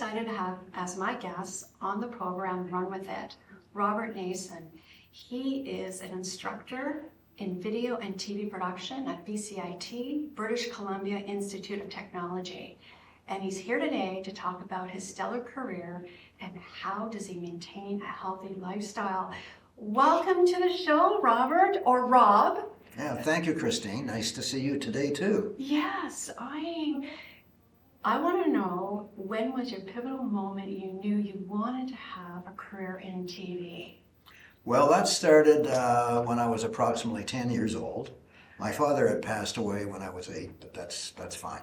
excited to have as my guest on the program Run With It, Robert Nason. He is an instructor in video and TV production at BCIT, British Columbia Institute of Technology. And he's here today to talk about his stellar career and how does he maintain a healthy lifestyle. Welcome to the show, Robert, or Rob. Yeah, thank you, Christine. Nice to see you today, too. Yes, I want to know, when was your pivotal moment you knew you wanted to have a career in TV? Well, that started when I was approximately 10 years old. My father had passed away when I was 8, but that's fine.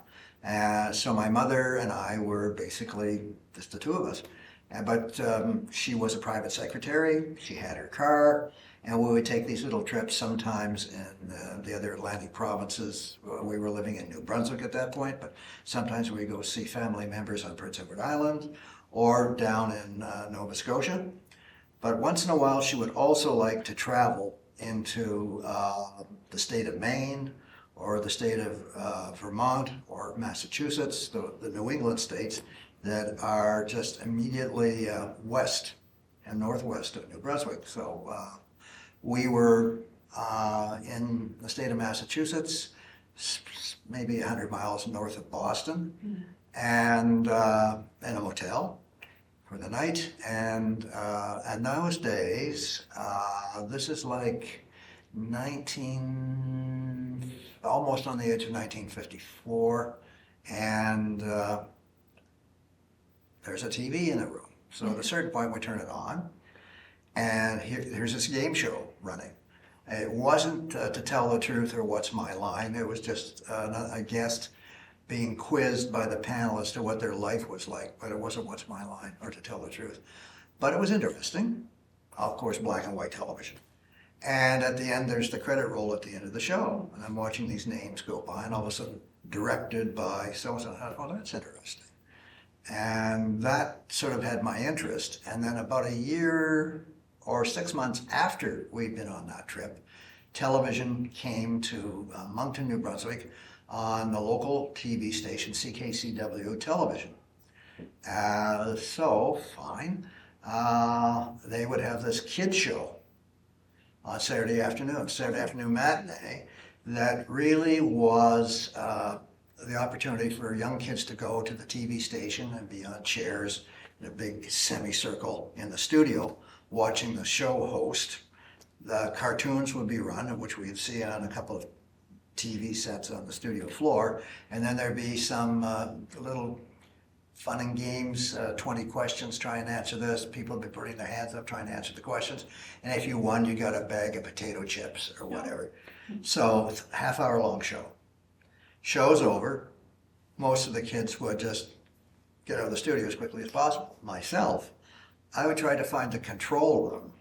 So my mother and I were basically just the two of us. But she was a private secretary, she had her car, and we would take these little trips sometimes in the other Atlantic provinces. We were living in New Brunswick at that point, but sometimes we go see family members on Prince Edward Island or down in Nova Scotia. But once in a while, she would also like to travel into the state of Maine or the state of Vermont or Massachusetts, the New England states that are just immediately west and northwest of New Brunswick. So we were in the state of Massachusetts, maybe 100 miles north of Boston, and in a motel for the night. And those days, this is like almost on the edge of 1954, and there's a TV in the room. So at a certain point we turn it on, and here's this game show running. It wasn't To Tell the Truth or What's My Line. It was just a guest being quizzed by the panel as to what their life was like, but it wasn't What's My Line or To Tell the Truth. But it was interesting. Of course, black and white television. And at the end, there's the credit roll at the end of the show. And I'm watching these names go by, and all of a sudden, directed by so-and-so. Oh, that's interesting. And that sort of had my interest. And then about a year or 6 months after we'd been on that trip, television came to Moncton, New Brunswick, on the local TV station, CKCW Television. So, fine. They would have this kids show on Saturday afternoon matinee, that really was the opportunity for young kids to go to the TV station and be on chairs in a big semicircle in the studio watching the show host. The cartoons would be run, which we'd see on a couple of TV sets on the studio floor, and then there'd be some little fun and games, 20 questions, try and answer this. People would be putting their hands up trying to answer the questions, and if you won, you got a bag of potato chips or whatever. So, half-hour long show. Show's over. Most of the kids would just get out of the studio as quickly as possible. Myself, I would try to find the control room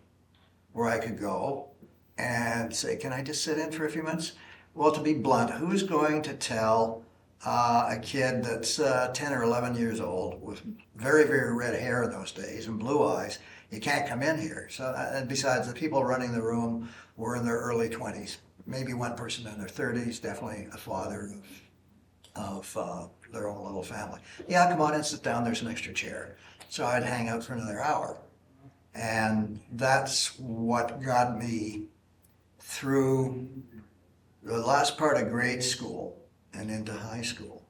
where I could go and say, can I just sit in for a few minutes? Well, to be blunt, who's going to tell a kid that's 10 or 11 years old with very, very red hair in those days and blue eyes, you can't come in here? So, and besides, the people running the room were in their early 20s. Maybe one person in their 30s, definitely a father of their own little family. Yeah, come on and sit down, there's an extra chair. So I'd hang out for another hour. And that's what got me through the last part of grade school and into high school.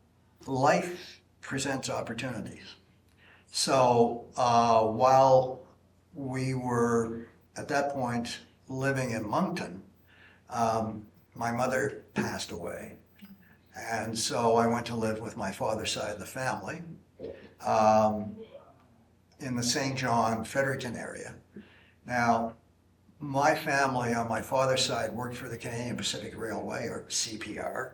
Life presents opportunities. So while we were at that point living in Moncton, my mother passed away, and so I went to live with my father's side of the family in the St. John, Fredericton area. Now, my family on my father's side worked for the Canadian Pacific Railway, or CPR.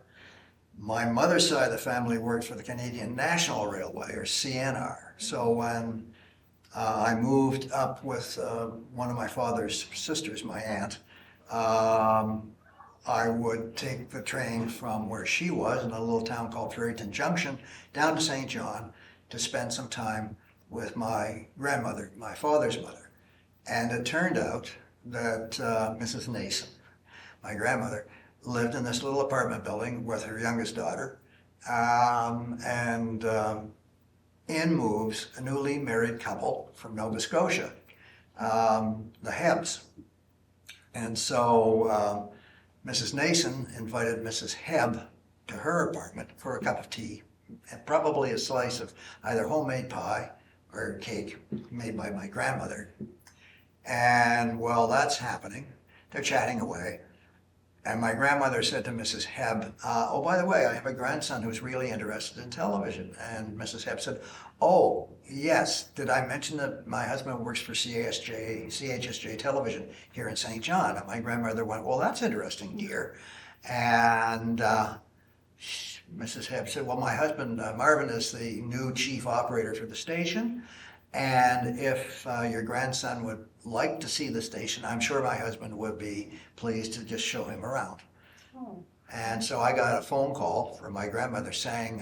My mother's side of the family worked for the Canadian National Railway, or CNR. So when I moved up with one of my father's sisters, my aunt, I would take the train from where she was in a little town called Fredericton Junction down to St. John to spend some time with my grandmother, my father's mother. And it turned out that Mrs. Nason, my grandmother, lived in this little apartment building with her youngest daughter. in moves a newly married couple from Nova Scotia, the Hebbs. And so Mrs. Nason invited Mrs. Hebb to her apartment for a cup of tea and probably a slice of either homemade pie or cake made by my grandmother. And while that's happening, they're chatting away. And my grandmother said to Mrs. Hebb, oh, by the way, I have a grandson who's really interested in television. And Mrs. Hebb said, oh, yes, did I mention that my husband works for CHSJ Television here in St. John? And my grandmother went, well, that's interesting, dear. And Mrs. Hebb said, well, my husband, Marvin, is the new chief operator for the station. And if your grandson would like to see the station, I'm sure my husband would be pleased to just show him around. Oh. And so I got a phone call from my grandmother saying,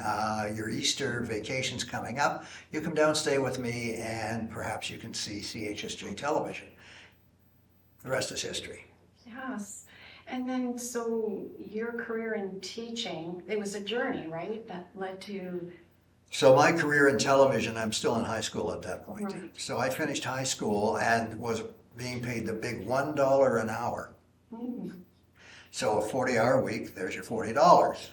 your Easter vacation's coming up. You come down, stay with me, and perhaps you can see CHSJ Television. The rest is history. Yes. And then, so your career in teaching, it was a journey, right? That led to... So my career in television, I'm still in high school at that point. Right. So I finished high school and was being paid the big $1 an hour. Mm. So a 40-hour week, there's your $40.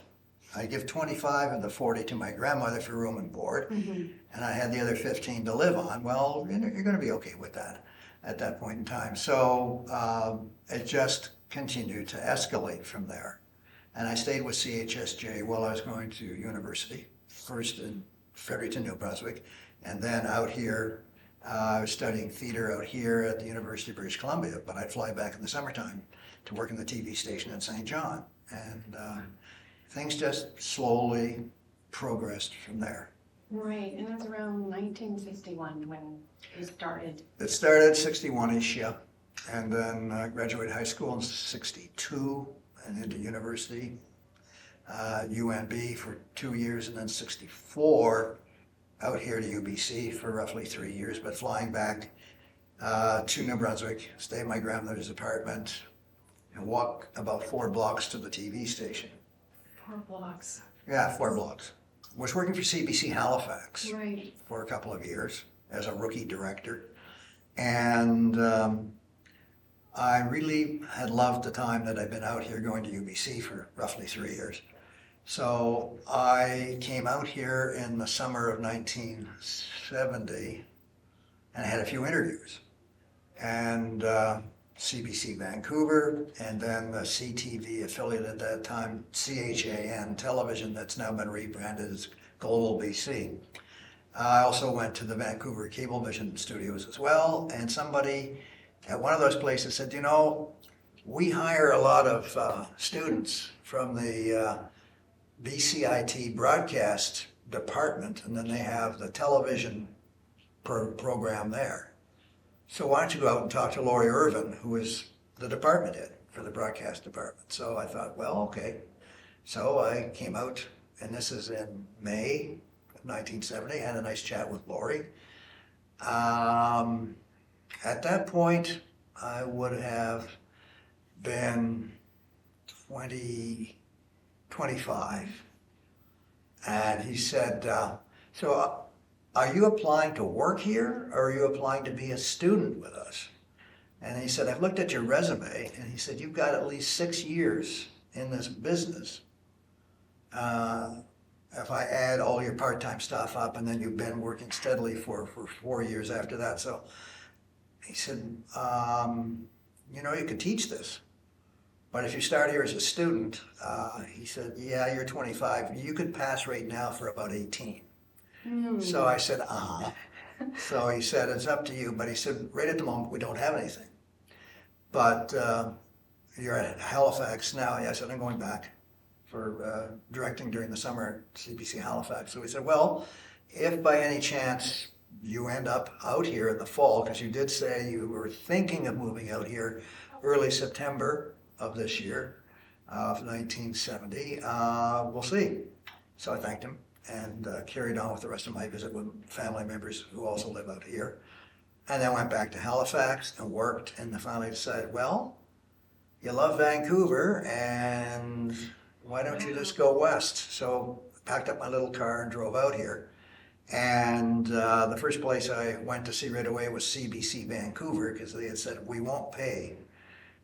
I give 25 of the 40 to my grandmother for room and board, Mm-hmm. and I had the other 15 to live on. Well, you're going to be okay with that at that point in time. So it just continued to escalate from there. And I stayed with CHSJ while I was going to university, first in Fredericton, New Brunswick, and then out here. I was studying theater out here at the University of British Columbia, but I'd fly back in the summertime to work in the TV station in St. John. And things just slowly progressed from there. Right, and it was around 1961 when you started. It started 61-ish, yeah, and then graduated high school in 62 and into university, UNB for 2 years, and then 64 out here to UBC for roughly 3 years, but flying back to New Brunswick, stay in my grandmother's apartment, and walk about 4 blocks to the TV station. 4 blocks. Yeah, 4 blocks. Was working for CBC Halifax Right. for a couple of years as a rookie director. And I really had loved the time that I'd been out here going to UBC for roughly 3 years. So I came out here in the summer of 1970 and I had a few interviews. And CBC Vancouver, and then the CTV affiliate at that time, CHAN Television, that's now been rebranded as Global BC. I also went to the Vancouver Cablevision studios as well, and somebody at one of those places said, you know, we hire a lot of students from the BCIT broadcast department, and then they have the television program there. So why don't you go out and talk to Lori Irvin, who is the department head for the broadcast department. So I thought, well, okay. So I came out, and this is in May of 1970, had a nice chat with Lori. At that point, I would have been 25. And he said, so are you applying to work here, or are you applying to be a student with us? And he said, I've looked at your resume, and he said, you've got at least 6 years in this business. If I add all your part-time stuff up, and then you've been working steadily for 4 years after that. So he said, you know, you could teach this. But if you start here as a student, he said, yeah, you're 25. You could pass right now for about 18. So I said, So he said, it's up to you. But he said, right at the moment, we don't have anything. But you're at Halifax now. Yeah, I said, I'm going back for directing during the summer at CBC Halifax. So he said, well, if by any chance you end up out here in the fall, because you did say you were thinking of moving out here early September of this year, of 1970, we'll see. So I thanked him and carried on with the rest of my visit with family members who also live out here. And then went back to Halifax and worked, and finally decided, well, you love Vancouver, and why don't you just go west? So packed up my little car and drove out here. And the first place I went to see right away was CBC Vancouver, because they had said, we won't pay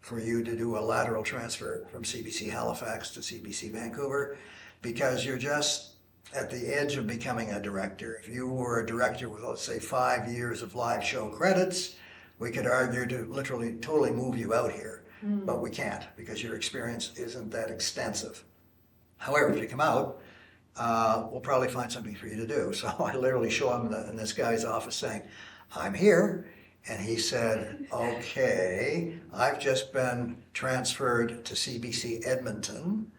for you to do a lateral transfer from CBC Halifax to CBC Vancouver, because you're just at the edge of becoming a director. If you were a director with, let's say, 5 years of live show credits, we could argue to literally totally move you out here, but we can't because your experience isn't that extensive. However, if you come out, we'll probably find something for you to do. So I literally show him in this guy's office saying, I'm here. And he said, okay, I've just been transferred to CBC Edmonton.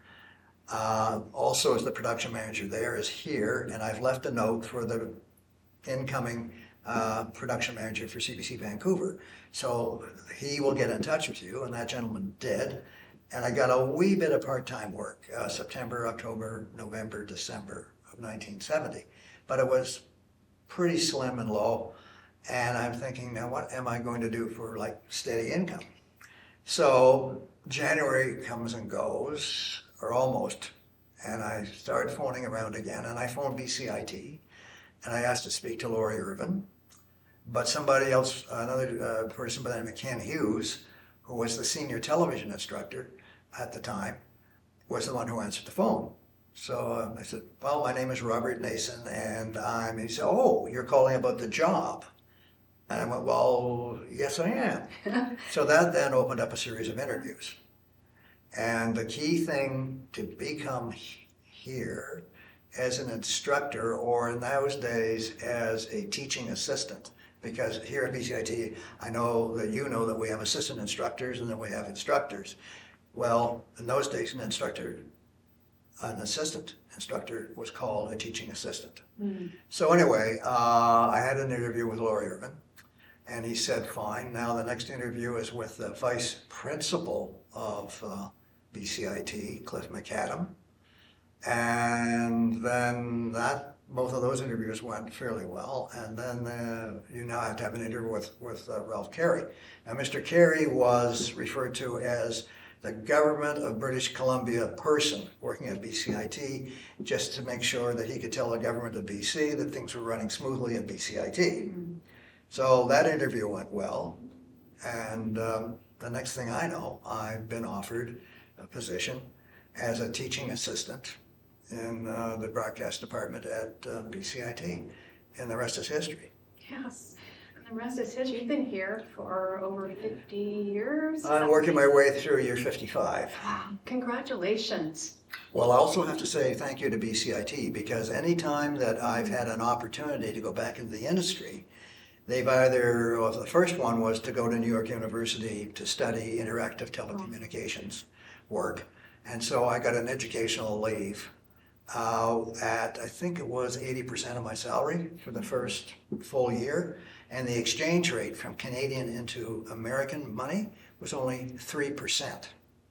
Also as the production manager there is here, and I've left a note for the incoming production manager for CBC Vancouver. So he will get in touch with you, and that gentleman did. And I got a wee bit of part-time work, September, October, November, December of 1970. But it was pretty slim and low. And I'm thinking, now what am I going to do for like steady income? So January comes and goes, or almost, and I started phoning around again, and I phoned BCIT, and I asked to speak to Lori Irvin. But somebody else, another person by the name of Ken Hughes, who was the senior television instructor at the time, was the one who answered the phone. So I said, well, my name is Robert Nason, and he said, oh, you're calling about the job. And I went, well, yes, I am. So that then opened up a series of interviews. And the key thing to become here as an instructor, or in those days as a teaching assistant, because here at BCIT, I know that you know that we have assistant instructors and then we have instructors. Well, in those days, an assistant instructor was called a teaching assistant. So anyway, I had an interview with Lori Irvin. And he said, fine. Now the next interview is with the vice principal of BCIT, Cliff McAdam. And then both of those interviews went fairly well. And then you now have to have an interview with Ralph Carey. Now Mr. Carey was referred to as the government of British Columbia person working at BCIT, just to make sure that he could tell the government of BC that things were running smoothly at BCIT. So that interview went well, and the next thing I know, I've been offered a position as a teaching assistant in the broadcast department at BCIT, and the rest is history. Yes, and the rest is history. You've been here for over 50 years. I'm working my way through year 55. Wow, congratulations. Well, I also have to say thank you to BCIT, because any time that I've had an opportunity to go back into the industry, they've either, well, the first one was to go to New York University to study interactive telecommunications work. And so I got an educational leave at, I think it was 80% of my salary for the first full year. And the exchange rate from Canadian into American money was only 3%.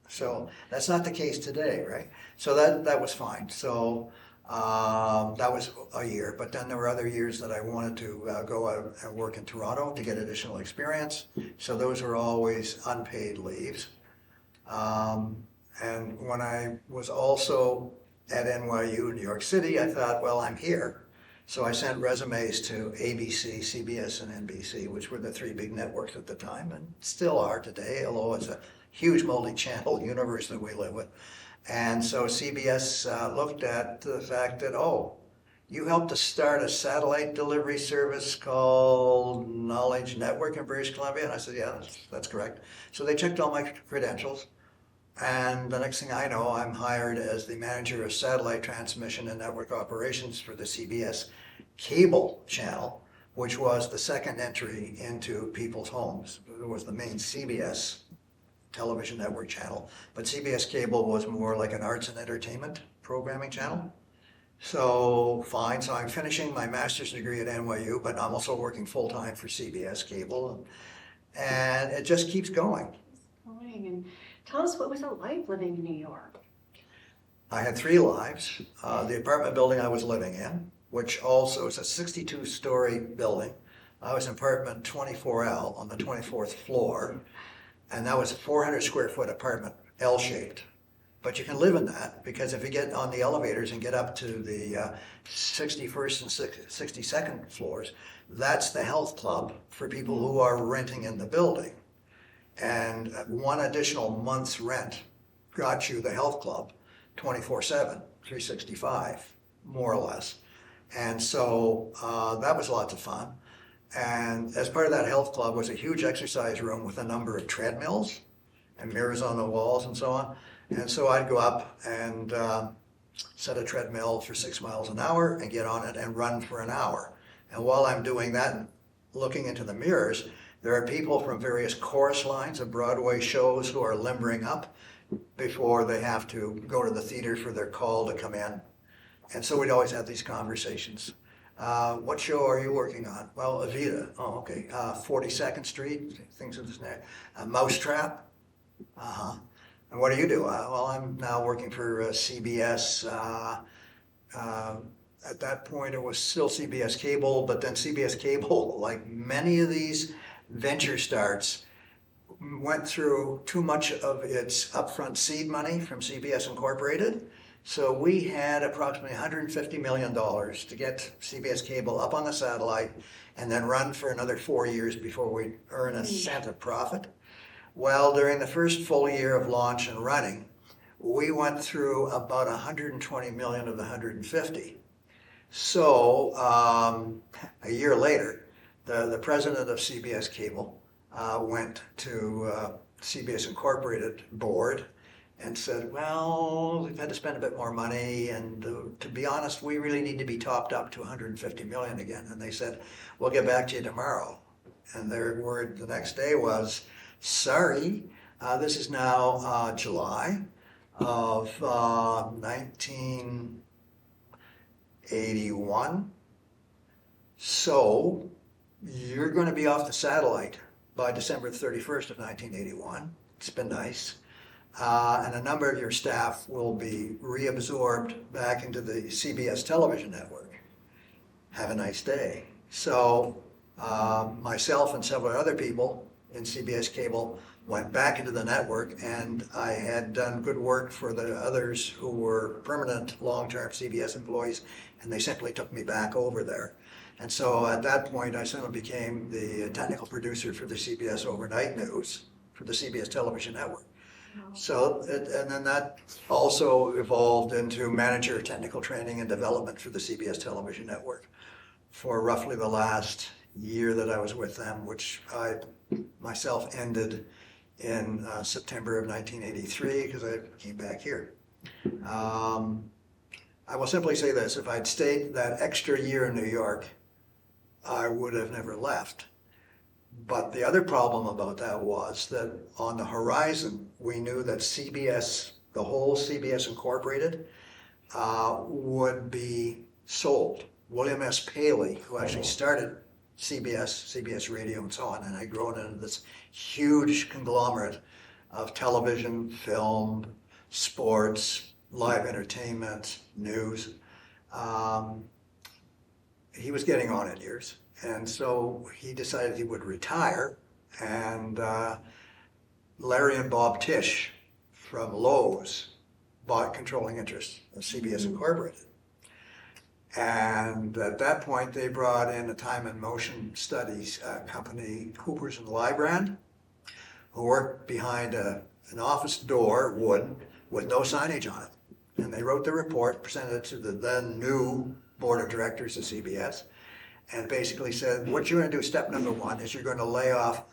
So that's not the case today, right? So that was fine. So that was a year, but then there were other years that I wanted to go out and work in Toronto to get additional experience. So those were always unpaid leaves. And when I was also at NYU, New York City, I thought, well, I'm here. So I sent resumes to ABC, CBS, and NBC, which were the three big networks at the time, and still are today, although it's a huge multi-channel universe that we live with. And so CBS looked at the fact that, oh, you helped to start a satellite delivery service called Knowledge Network in British Columbia? And I said, yeah, that's correct. So they checked all my credentials. And the next thing I know, I'm hired as the manager of satellite transmission and network operations for the CBS cable channel, which was the second entry into people's homes. It was the main CBS television network channel, but CBS cable was more like an arts and entertainment programming channel. So fine, so I'm finishing my master's degree at NYU, but I'm also working full-time for CBS cable, and it just keeps going. And tell us, what was it like living in New York? I had 3 lives. The apartment building I was living in, which also is a 62-story building. I was in apartment 24L on the 24th floor. And that was a 400 square foot apartment, L-shaped. but you can live in that, because if you get on the elevators and get up to the 61st and 62nd floors, that's the health club for people who are renting in the building. And one additional month's rent got you the health club 24/7, 365, more or less. And so that was lots of fun. And as part of that health club was a huge exercise room with a number of treadmills and mirrors on the walls and so on. And so I'd go up and set a treadmill for 6 miles an hour and get on it and run for an hour. And while I'm doing that, looking into the mirrors, there are people from various chorus lines of Broadway shows who are limbering up before they have to go to the theater for their call to come in. And so we'd always have these conversations. What show are you working on? Well, Evita. Oh, okay. 42nd Street, things of this nature. Mousetrap. Uh-huh. And what do you do? Well, I'm now working for CBS. At that point, it was still CBS Cable, but then CBS Cable, like many of these venture starts, went through too much of its upfront seed money from CBS Incorporated. So we had approximately $150 million to get CBS Cable up on the satellite and then run for another 4 years before we earn a cent of profit. Well, during the first full year of launch and running, we went through about 120 million of the 150. So a year later, the president of CBS Cable went to CBS Incorporated board and said, well, we've had to spend a bit more money, and to be honest, we really need to be topped up to 150 million again. And they said, we'll get back to you tomorrow. And their word the next day was, sorry, this is now July of 1981. So you're going to be off the satellite by December 31st of 1981. It's been nice. And a number of your staff will be reabsorbed back into the CBS television network. Have a nice day. So myself and several other people in CBS Cable went back into the network, and I had done good work for the others who were permanent long-term CBS employees, and they simply took me back over there. And so at that point, I suddenly became the technical producer for the CBS Overnight News for the CBS television network. So, and then that also evolved into manager of technical training and development for the CBS television network for roughly the last year that I was with them, which I myself ended in September of 1983 because I came back here. I will simply say this, if I'd stayed that extra year in New York, I would have never left. But the other problem about that was that on the horizon, we knew that CBS, the whole CBS Incorporated, would be sold. William S. Paley, who actually started CBS Radio and so on, and had grown into this huge conglomerate of television, film, sports, live entertainment, news. He was getting on in years. And so he decided he would retire, and Larry and Bob Tisch from Lowe's bought controlling interest in CBS Incorporated. And at that point, they brought in a time and motion studies company, Hoopers and Lybrand, who worked behind an office door, wood, with no signage on it. And they wrote the report, presented it to the then new board of directors of CBS, and basically said, what you're going to do, step number one, is you're going to lay off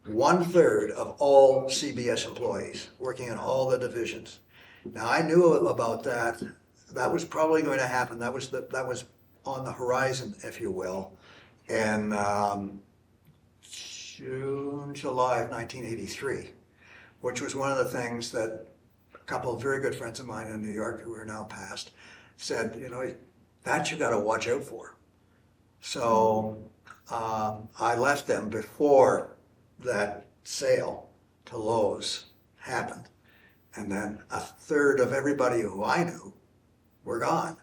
1/3 of all CBS employees working in all the divisions. Now, I knew about that. That was probably going to happen. That was on the horizon, if you will, in July of 1983, which was one of the things that a couple of very good friends of mine in New York, who are now passed, said, that you got to watch out for. So I left them before that sale to Lowe's happened. And then 1/3 of everybody who I knew were gone.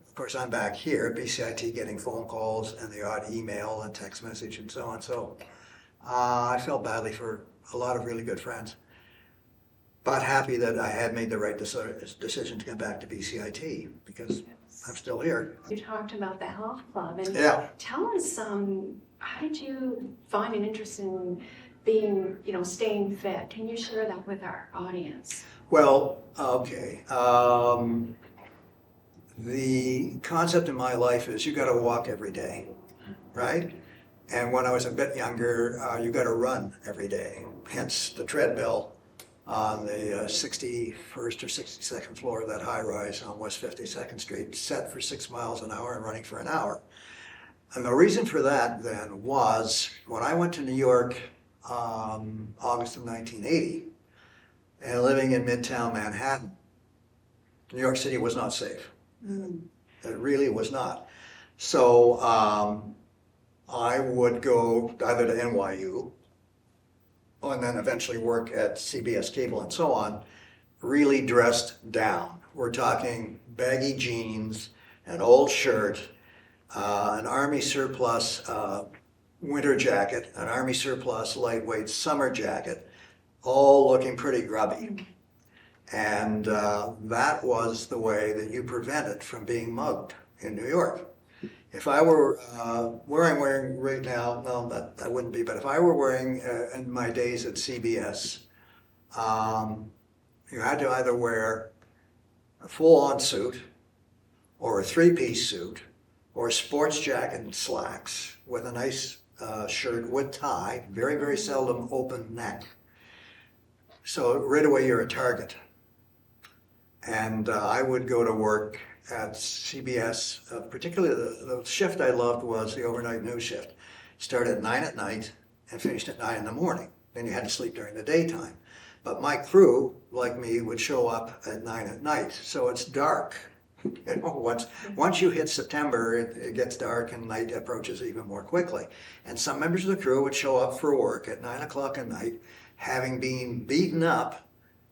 Of course, I'm back here at BCIT getting phone calls and the odd email and text message and so on. So I felt badly for a lot of really good friends. but happy that I had made the right decision to come back to BCIT because I'm still here. You talked about the health club, and Yeah. tell us, how did you find an interest in being, staying fit? Can you share that with our audience? Well, okay. The concept in my life is you got to walk every day, right? And when I was a bit younger, you got to run every day. Hence the treadmill on the 61st or 62nd floor of that high rise on West 52nd Street, set for 6 miles an hour and running for an hour. And the reason for that then was when I went to New York, August of 1980, and living in Midtown Manhattan, New York City was not safe. It really was not. So I would go either to NYU and then eventually work at CBS Cable and so on, really dressed down. We're talking baggy jeans, an old shirt, an Army surplus winter jacket, an Army surplus lightweight summer jacket, all looking pretty grubby. And that was the way that you prevented from being mugged in New York. If I were where I'm wearing right now, no, that wouldn't be, but if I were wearing in my days at CBS, you had to either wear a full-on suit or a three-piece suit or a sports jacket and slacks with a nice shirt with tie, very, very seldom open neck. So right away you're a target. And I would go to work at CBS, particularly the shift I loved was the overnight news shift. Started at 9 at night and finished at 9 in the morning. Then you had to sleep during the daytime. But my crew, like me, would show up at 9 at night. So it's dark. Once you hit September, it gets dark and night approaches even more quickly. And some members of the crew would show up for work at 9 o'clock at night, having been beaten up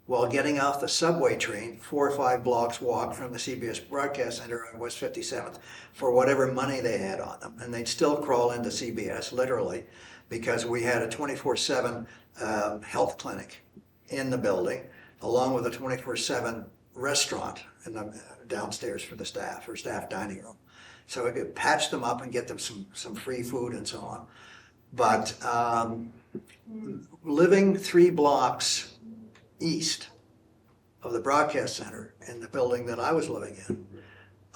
while getting off the subway train 4 or 5 blocks walk from the CBS Broadcast Center on West 57th for whatever money they had on them. And they'd still crawl into CBS, literally, because we had a 24/7 health clinic in the building, along with a 24/7 restaurant in the, downstairs for the staff, or staff dining room. So we could patch them up and get them some free food and so on. But living 3 blocks east of the broadcast center in the building that I was living in,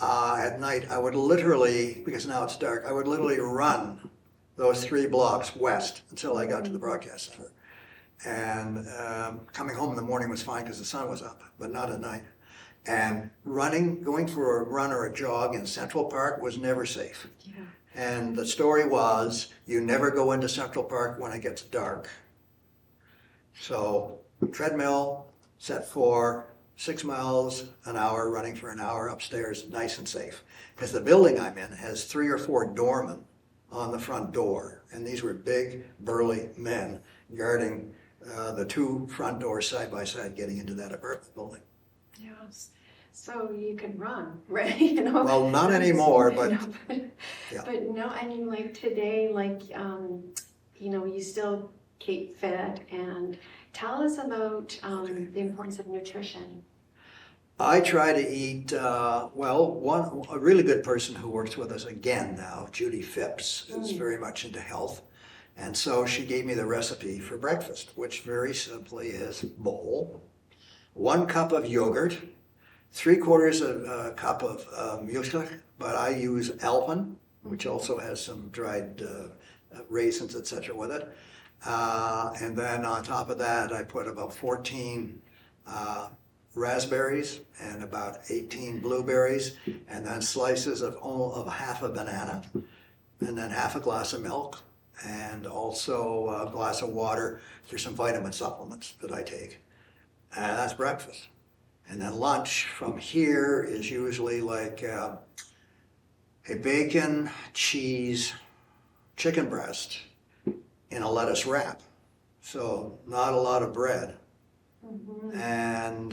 at night I would literally, because now it's dark, I would literally run those 3 blocks west until I got to the broadcast center. And coming home in the morning was fine because the sun was up, but not at night. And going for a run or a jog in Central Park was never safe. Yeah. And the story was, you never go into Central Park when it gets dark. So treadmill, set for 6 miles an hour, running for an hour upstairs, nice and safe. Because the building I'm in has 3 or 4 doormen on the front door. And these were big, burly men guarding the 2 front doors side by side getting into that apartment building. Yes. So you can run, right? Well, not anymore, but yeah. But no, I mean, like today, you still keep fit, and tell us about the importance of nutrition. I try to eat, a really good person who works with us again now, Judy Phipps, is very much into health. And so she gave me the recipe for breakfast, which very simply is bowl, 1 cup of yogurt, 3/4 of a cup of muesli, but I use Alpen, which also has some dried raisins, etc. with it. And then on top of that, I put about 14 raspberries and about 18 blueberries, and then slices of half a banana, and then half a glass of milk, and also a glass of water for some vitamin supplements that I take. And that's breakfast. And then lunch from here is usually like a bacon, cheese, chicken breast in a lettuce wrap. So not a lot of bread. Mm-hmm. And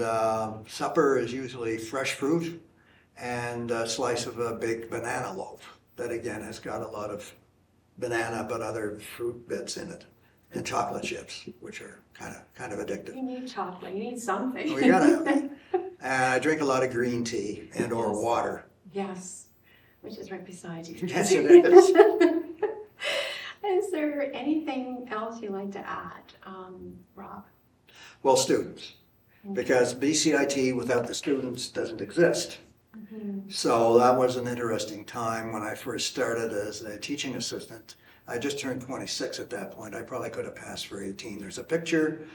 supper is usually fresh fruit and a slice of a big banana loaf that again has got a lot of banana but other fruit bits in it. and chocolate chips, which are kind of addictive. You need chocolate, you need something. We gotta have it. And I drink a lot of green tea and or Yes. water. Yes, which is right beside you. Yes, it is. Is there anything else you'd like to add, Rob? Well, students, because BCIT without the students doesn't exist. So that was an interesting time when I first started as a teaching assistant. I just turned 26 at that point. I probably could have passed for 18. There's a picture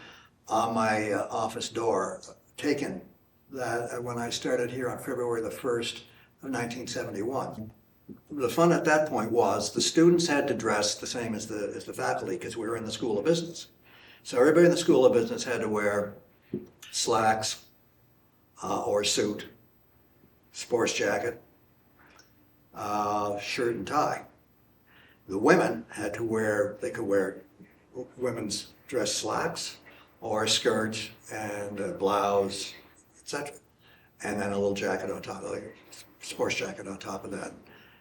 on my office door taken that when I started here on February the 1st of 1971. The fun at that point was the students had to dress the same as the faculty because we were in the School of Business. So everybody in the School of Business had to wear slacks or suit, sports jacket, shirt and tie. The women had to wear, they could wear women's dress slacks or skirts and a blouse, etc. And then a little jacket on top, like a sports jacket on top of that.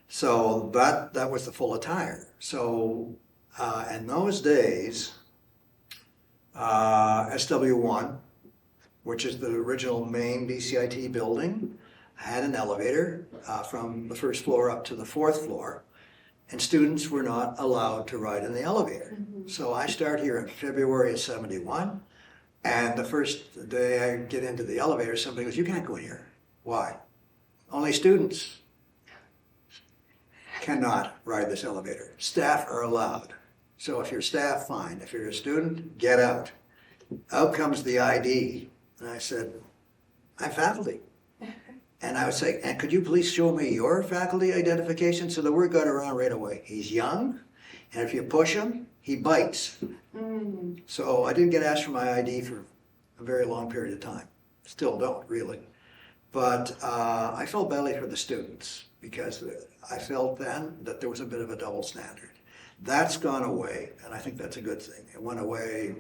So that was the full attire. So in those days, SW1, which is the original main BCIT building, had an elevator from the first floor up to the fourth floor, and students were not allowed to ride in the elevator. So I start here in February of 71, and the first day I get into the elevator, somebody goes, "You can't go here." Why? Only students cannot ride this elevator. Staff are allowed. So if you're staff, fine. If you're a student, get out. Out comes the ID. And I said, "I'm faculty." And I would say, "And could you please show me your faculty identification?" So the word got around right away. He's young, and if you push him, he bites. So I didn't get asked for my ID for a very long period of time. Still don't, really. But I felt badly for the students because I felt then that there was a bit of a double standard. That's gone away, and I think that's a good thing. It went away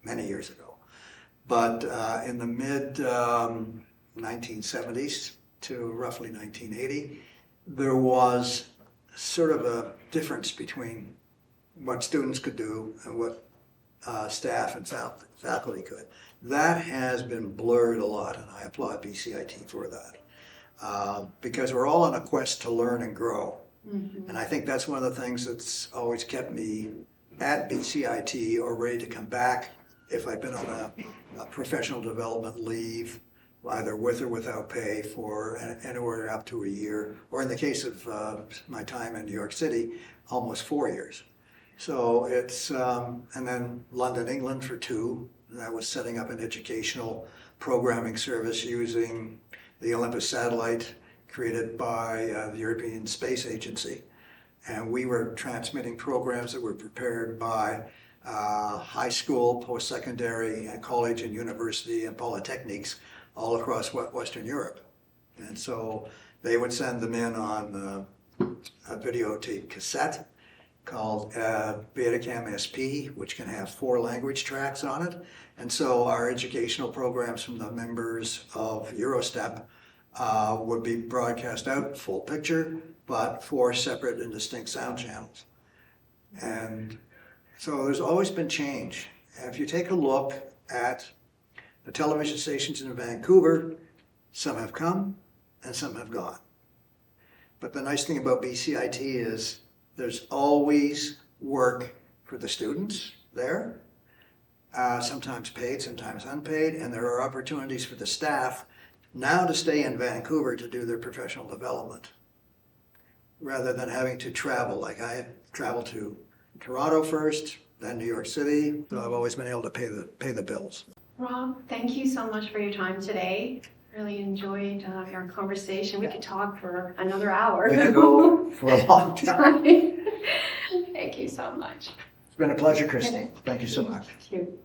many years ago. But in the mid-1970s to roughly 1980, there was sort of a difference between what students could do and what staff and faculty could. That has been blurred a lot, and I applaud BCIT for that. Because we're all on a quest to learn and grow. And I think that's one of the things that's always kept me at BCIT or ready to come back if I've been on a professional development leave, either with or without pay for anywhere up to a year, or in the case of my time in New York City, almost 4 years. So it's, and then London, England for 2. That was setting up an educational programming service using the Olympus satellite created by the European Space Agency. And we were transmitting programs that were prepared by high school, post-secondary, and college and university and polytechniques all across Western Europe. And so they would send them in on a videotape cassette called Betacam SP, which can have 4 language tracks on it. And so our educational programs from the members of Eurostep would be broadcast out full picture, but 4 separate and distinct sound channels. And so there's always been change. And if you take a look at the television stations in Vancouver, some have come and some have gone. But the nice thing about BCIT is there's always work for the students there, sometimes paid, sometimes unpaid, and there are opportunities for the staff now to stay in Vancouver to do their professional development, rather than having to travel. Like I had traveled to Toronto first, then New York City, so I've always been able to pay the bills. Rob, thank you so much for your time today. Really enjoyed our conversation. We could talk for another hour. We could go for a long time. Thank you so much. It's been a pleasure, Christine. Thank you so much. Thank you.